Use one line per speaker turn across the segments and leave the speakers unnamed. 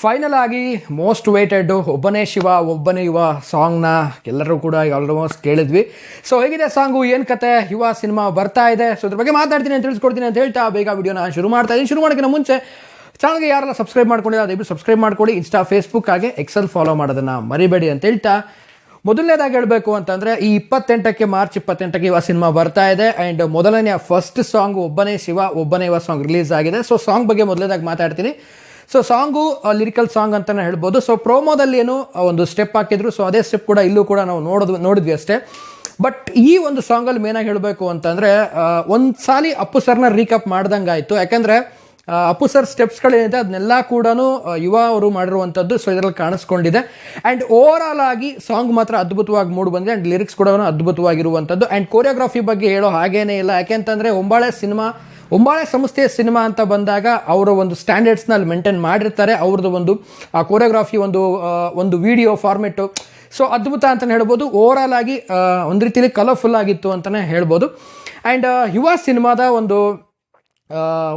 Final ಆಗಿ most weighted ಒಬ್ಬನೇ ಶಿವ ಒಬ್ಬನೇ ಯುವ ಸಾಂಗ್ನ ಎಲ್ಲರೂ ಕೂಡ ಆಲ್ಮೋಸ್ಟ್ ಕೇಳಿದ್ವಿ. ಸೊ ಹೇಗಿದೆ ಸಾಂಗು, ಏನು ಕತೆ, ಯುವ ಸಿನಿಮಾ ಬರ್ತಾ ಇದೆ. ಸೊ ಇದ್ರ ಬಗ್ಗೆ ಮಾತಾಡ್ತೀನಿ ಅಂತ ತಿಳಿಸ್ಕೊಡ್ತೀನಿ ಅಂತ ಹೇಳ್ತಾ ಬೇಗ ವಿಡಿಯೋನ ಶುರು ಮಾಡ್ತಾ ಇದ್ದೀನಿ. ಶುರು ಮಾಡೋಕ್ಕಿಂತ ಮುಂಚೆ ಚಾನಲ್ಗೆ ಯಾರೆಲ್ಲ ಸಬ್ಸ್ಕ್ರೈಬ್ ಮಾಡ್ಕೊಂಡಿಲ್ಲ ದಯವಿಟ್ಟು ಸಬ್ಸ್ಕ್ರೈಬ್ ಮಾಡ್ಕೊಳ್ಳಿ. ಇನ್ಸ್ಟಾ ಫೇಸ್ಬುಕ್ ಹಾಗೆ ಎಕ್ಸೆಲ್ ಫಾಲೋ ಮಾಡೋದನ್ನು ಮರಿಬೇಡಿ ಅಂತ ಹೇಳ್ತಾ ಮೊದಲನೇದಾಗಿ ಹೇಳಬೇಕು ಅಂತಂದರೆ ಈ ಮಾರ್ಚ್ 28ಕ್ಕೆ ಯುವ ಸಿನಿಮಾ ಬರ್ತಾ ಇದೆ. ಆ್ಯಂಡ್ ಮೊದಲನೆಯ ಫಸ್ಟ್ ಸಾಂಗ್ ಒಬ್ಬನೇ ಶಿವ ಒಬ್ಬನೇ ಯುವ ಸಾಂಗ್ ರಿಲೀಸ್ ಆಗಿದೆ. ಸೊ ಸಾಂಗ್ ಬಗ್ಗೆ ಮೊದಲನೇದಾಗಿ ಮಾತಾಡ್ತೀನಿ. ಸೊ ಸಾಂಗು ಲಿರಿಕಲ್ ಸಾಂಗ್ ಅಂತಲೇ ಹೇಳ್ಬೋದು. ಸೊ ಪ್ರೋಮೋದಲ್ಲಿ ಏನು ಒಂದು ಸ್ಟೆಪ್ ಹಾಕಿದ್ರು, ಸೊ ಅದೇ ಸ್ಟೆಪ್ ಕೂಡ ಇಲ್ಲೂ ಕೂಡ ನಾವು ನೋಡಿದ್ವಿ ಅಷ್ಟೇ. ಬಟ್ ಈ ಒಂದು ಸಾಂಗಲ್ಲಿ ಮೇನಾಗಿ ಹೇಳಬೇಕು ಅಂತಂದರೆ ಒಂದು ಸಾಲಿ ಅಪ್ಪು ಸರ್ನ ರೀಕಪ್ ಮಾಡ್ದಂಗೆ ಆಯಿತು. ಯಾಕೆಂದರೆ ಅಪ್ಪು ಸರ್ ಸ್ಟೆಪ್ಸ್ಗಳೇನಿದೆ ಅದನ್ನೆಲ್ಲ ಕೂಡ ಯುವ ಅವರು ಮಾಡಿರುವಂಥದ್ದು ಸೊ ಇದರಲ್ಲಿ ಕಾಣಿಸ್ಕೊಂಡಿದೆ. ಆ್ಯಂಡ್ ಓವರ್ ಆಲ್ ಆಗಿ ಸಾಂಗ್ ಮಾತ್ರ ಅದ್ಭುತವಾಗಿ ಮೂಡಿ ಬಂದಿದೆ. ಆ್ಯಂಡ್ ಲಿರಿಕ್ಸ್ ಕೂಡ ಅದ್ಭುತವಾಗಿರುವಂಥದ್ದು. ಆ್ಯಂಡ್ ಕೋರಿಯೋಗ್ರಫಿ ಬಗ್ಗೆ ಹೇಳೋ ಹಾಗೇನೇ ಇಲ್ಲ. ಯಾಕೆಂತಂದರೆ ಒಂಬಾಳೆ ಸಂಸ್ಥೆಯ ಸಿನಿಮಾ ಅಂತ ಬಂದಾಗ ಅವರ ಒಂದು ಸ್ಟ್ಯಾಂಡರ್ಡ್ಸ್ನ ಅಲ್ಲಿ ಮೇಂಟೈನ್ ಮಾಡಿರ್ತಾರೆ. ಅವ್ರದ್ದು ಒಂದು ಕೋರಿಯೋಗ್ರಫಿ ಒಂದು ವಿಡಿಯೋ ಫಾರ್ಮೆಟು ಸೊ ಅದ್ಭುತ ಅಂತಲೇ ಹೇಳ್ಬೋದು. ಓವರ್ ಆಲ್ ಆಗಿ ಒಂದು ರೀತಿಯಲ್ಲಿ ಕಲರ್ಫುಲ್ ಆಗಿತ್ತು ಅಂತಲೇ ಹೇಳ್ಬೋದು. ಆ್ಯಂಡ್ ಯುವ ಸಿನಿಮಾದ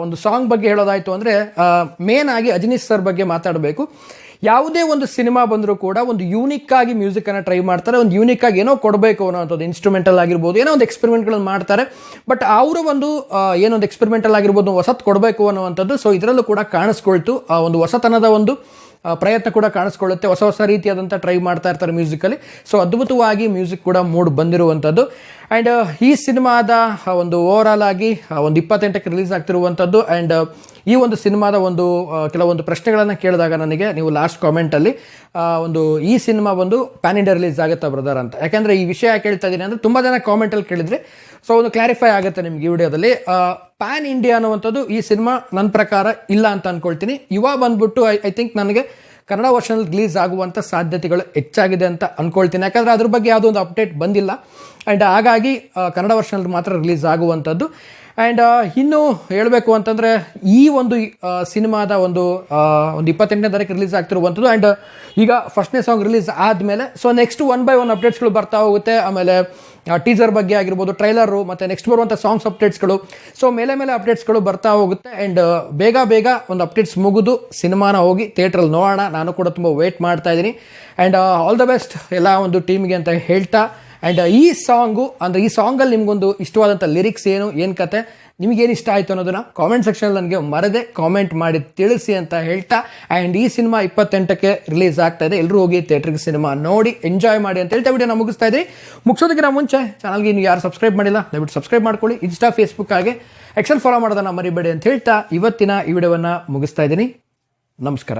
ಒಂದು ಸಾಂಗ್ ಬಗ್ಗೆ ಹೇಳೋದಾಯಿತು ಅಂದರೆ ಮೇನ್ ಆಗಿ ಅಜನೀಶ್ ಸರ್ ಬಗ್ಗೆ ಮಾತಾಡಬೇಕು. ಯಾವುದೇ ಒಂದು ಸಿನಿಮಾ ಬಂದರೂ ಕೂಡ ಒಂದು ಯೂನಿಕ್ ಆಗಿ ಮ್ಯೂಸಿಕನ್ನು ಟ್ರೈ ಮಾಡ್ತಾರೆ. ಒಂದು ಯೂನಿಕ್ ಆಗಿ ಏನೋ ಕೊಡಬೇಕು ಅನ್ನೋಂಥದ್ದು, ಇನ್ಸ್ಟ್ರೂಮೆಂಟಲ್ ಆಗಿರ್ಬೋದು, ಏನೋ ಒಂದು ಎಕ್ಸ್ಪೆರಿಮೆಂಟ್ಗಳನ್ನು ಮಾಡ್ತಾರೆ. ಬಟ್ ಅವರು ಏನೊಂದು ಎಕ್ಸ್ಪೆರಿಮೆಂಟಲ್ ಆಗಿರ್ಬೋದು, ಹೊಸತು ಕೊಡಬೇಕು ಅನ್ನುವಂಥದ್ದು ಸೊ ಇದರಲ್ಲೂ ಕೂಡ ಕಾಣಿಸ್ಕೊಳ್ತು. ಒಂದು ಹೊಸತನದ ಒಂದು ಪ್ರಯತ್ನ ಕೂಡ ಕಾಣಿಸ್ಕೊಳ್ಳುತ್ತೆ. ಹೊಸ ರೀತಿಯಾದಂಥ ಟ್ರೈ ಮಾಡ್ತಾ ಇರ್ತಾರೆ ಮ್ಯೂಸಿಕಲ್ಲಿ. ಸೊ ಅದ್ಭುತವಾಗಿ ಮ್ಯೂಸಿಕ್ ಕೂಡ ಮೂಡ್ ಬಂದಿರುವಂಥದ್ದು. ಆ್ಯಂಡ್ ಈ ಸಿನಿಮಾದ ಒಂದು ಓವರ್ ಆಲ್ ಆಗಿ ಒಂದು 28ಕ್ಕೆ ರಿಲೀಸ್ ಆಗ್ತಿರುವಂಥದ್ದು. ಆ್ಯಂಡ್ ಈ ಒಂದು ಸಿನಿಮಾದ ಕೆಲವೊಂದು ಪ್ರಶ್ನೆಗಳನ್ನು ಕೇಳಿದಾಗ ನನಗೆ ನೀವು ಲಾಸ್ಟ್ ಕಾಮೆಂಟಲ್ಲಿ ಈ ಸಿನಿಮಾ ಪ್ಯಾನ್ ಇಂಡಿಯಾ ರಿಲೀಸ್ ಆಗುತ್ತಾ ಬ್ರದರ್ ಅಂತ. ಯಾಕೆಂದರೆ ಈ ವಿಷಯ ಕೇಳ್ತಾ ಇದ್ದೀನಿ ಅಂದರೆ ತುಂಬ ಜನ ಕಾಮೆಂಟಲ್ಲಿ ಕೇಳಿದರೆ ಸೊ ಕ್ಲಾರಿಫೈ ಆಗುತ್ತೆ ನಿಮ್ಗೆ ಈ ವಿಡಿಯೋದಲ್ಲಿ. ಪ್ಯಾನ್ ಇಂಡಿಯಾ ಅನ್ನುವಂಥದ್ದು ಈ ಸಿನಿಮಾ ನನ್ನ ಪ್ರಕಾರ ಇಲ್ಲ ಅಂತ ಅಂದ್ಕೊಳ್ತೀನಿ. ಯುವ ಬಂದ್ಬಿಟ್ಟು ಐ ಥಿಂಕ್ ನನಗೆ ಕನ್ನಡ ವರ್ಷನ್ ರಿಲೀಸ್ ಆಗುವಂಥ ಸಾಧ್ಯತೆಗಳು ಹೆಚ್ಚಾಗಿದೆ ಅಂತ ಅಂದ್ಕೊಳ್ತೀನಿ. ಯಾಕಂದರೆ ಅದ್ರ ಬಗ್ಗೆ ಯಾವುದೋ ಒಂದು ಅಪ್ಡೇಟ್ ಬಂದಿಲ್ಲ. ಆ್ಯಂಡ್ ಹಾಗಾಗಿ ಕನ್ನಡ ವರ್ಷನಲ್ಲಿ ಮಾತ್ರ ರಿಲೀಸ್ ಆಗುವಂಥದ್ದು. ಆ್ಯಂಡ್ ಇನ್ನು ಹೇಳಬೇಕು ಅಂತಂದರೆ ಈ ಸಿನಿಮಾದ 28ನೇ ತಾರೀಕು ರಿಲೀಸ್ ಆಗ್ತಿರುವಂಥದ್ದು. ಆ್ಯಂಡ್ ಈಗ ಫಸ್ಟ್ನೇ ಸಾಂಗ್ ರಿಲೀಸ್ ಆದಮೇಲೆ ಸೊ ನೆಕ್ಸ್ಟ್ 1 by 1 ಅಪ್ಡೇಟ್ಸ್ಗಳು ಬರ್ತಾ ಹೋಗುತ್ತೆ. ಆಮೇಲೆ ಟೀಸರ್ ಬಗ್ಗೆ ಆಗಿರ್ಬೋದು, ಟ್ರೈಲರು, ಮತ್ತು ನೆಕ್ಸ್ಟ್ ಬರುವಂಥ ಸಾಂಗ್ಸ್ ಅಪ್ಡೇಟ್ಸ್ಗಳು ಸೊ ಮೇಲೆ ಅಪ್ಡೇಟ್ಸ್ಗಳು ಬರ್ತಾ ಹೋಗುತ್ತೆ. ಆ್ಯಂಡ್ ಬೇಗ ಒಂದು ಅಪ್ಡೇಟ್ಸ್ ಮುಗಿದು ಸಿನಿಮಾನ ಹೋಗಿ ಥಿಯೇಟ್ರಲ್ಲಿ ನೋಡೋಣ. ನಾನು ಕೂಡ ತುಂಬ ವೇಟ್ ಮಾಡ್ತಾ ಇದ್ದೀನಿ. ಆ್ಯಂಡ್ ಆಲ್ ದ ಬೆಸ್ಟ್ ಎಲ್ಲ ಟೀಮ್ಗೆ ಅಂತ ಹೇಳ್ತಾ. ಆ್ಯಂಡ್ ಈ ಸಾಂಗಲ್ಲಿ ನಿಮ್ಗೊಂದು ಇಷ್ಟವಾದಂಥ ಲಿರಿಕ್ಸ್ ಏನು ಕತೆ, ನಿಮಗೇನು ಇಷ್ಟ ಆಯಿತು ಅನ್ನೋದನ್ನು ಕಾಮೆಂಟ್ ಸೆಕ್ಷನಲ್ಲಿ ನನಗೆ ಮರದೆ ಕಾಮೆಂಟ್ ಮಾಡಿ ತಿಳಿಸಿ ಅಂತ ಹೇಳ್ತಾ. ಆ್ಯಂಡ್ ಈ ಸಿನಿಮಾ 28ಕ್ಕೆ ರಿಲೀಸ್ ಆಗ್ತಾ ಇದೆ. ಎಲ್ಲರೂ ಹೋಗಿ ಥಿಯೇಟ್ರಿಗೆ ಸಿನಿಮಾ ನೋಡಿ ಎಂಜಾಯ್ ಮಾಡಿ ಅಂತ ಹೇಳ್ತಾ ವಿಡಿಯೋನ ಮುಗಿಸ್ತಾ ಇದ್ದೀವಿ. ಮುಗಿಸೋದಕ್ಕಿಂತ ಮುಂಚೆ ಚಾನಲ್ಗೆ ನೀವು ಯಾರು ಸಬ್ಸ್ಕ್ರೈಬ್ ಮಾಡಿಲ್ಲ ದಯವಿಟ್ಟು ಸಬ್ಸ್ಕ್ರೈಬ್ ಮಾಡ್ಕೊಳ್ಳಿ. ಇನ್ಸ್ಟಾ ಫೇಸ್ಬುಕ್ ಹಾಗೆ ಎಕ್ಸೆಲ್ ಫಾಲೋ ಮಾಡೋದನ್ನು ಮರಿಬೇಡಿ ಅಂತ ಹೇಳ್ತಾ ಇವತ್ತಿನ ಈ ವಿಡಿಯೋವನ್ನು ಮುಗಿಸ್ತಾ ಇದ್ದೀನಿ. ನಮಸ್ಕಾರ.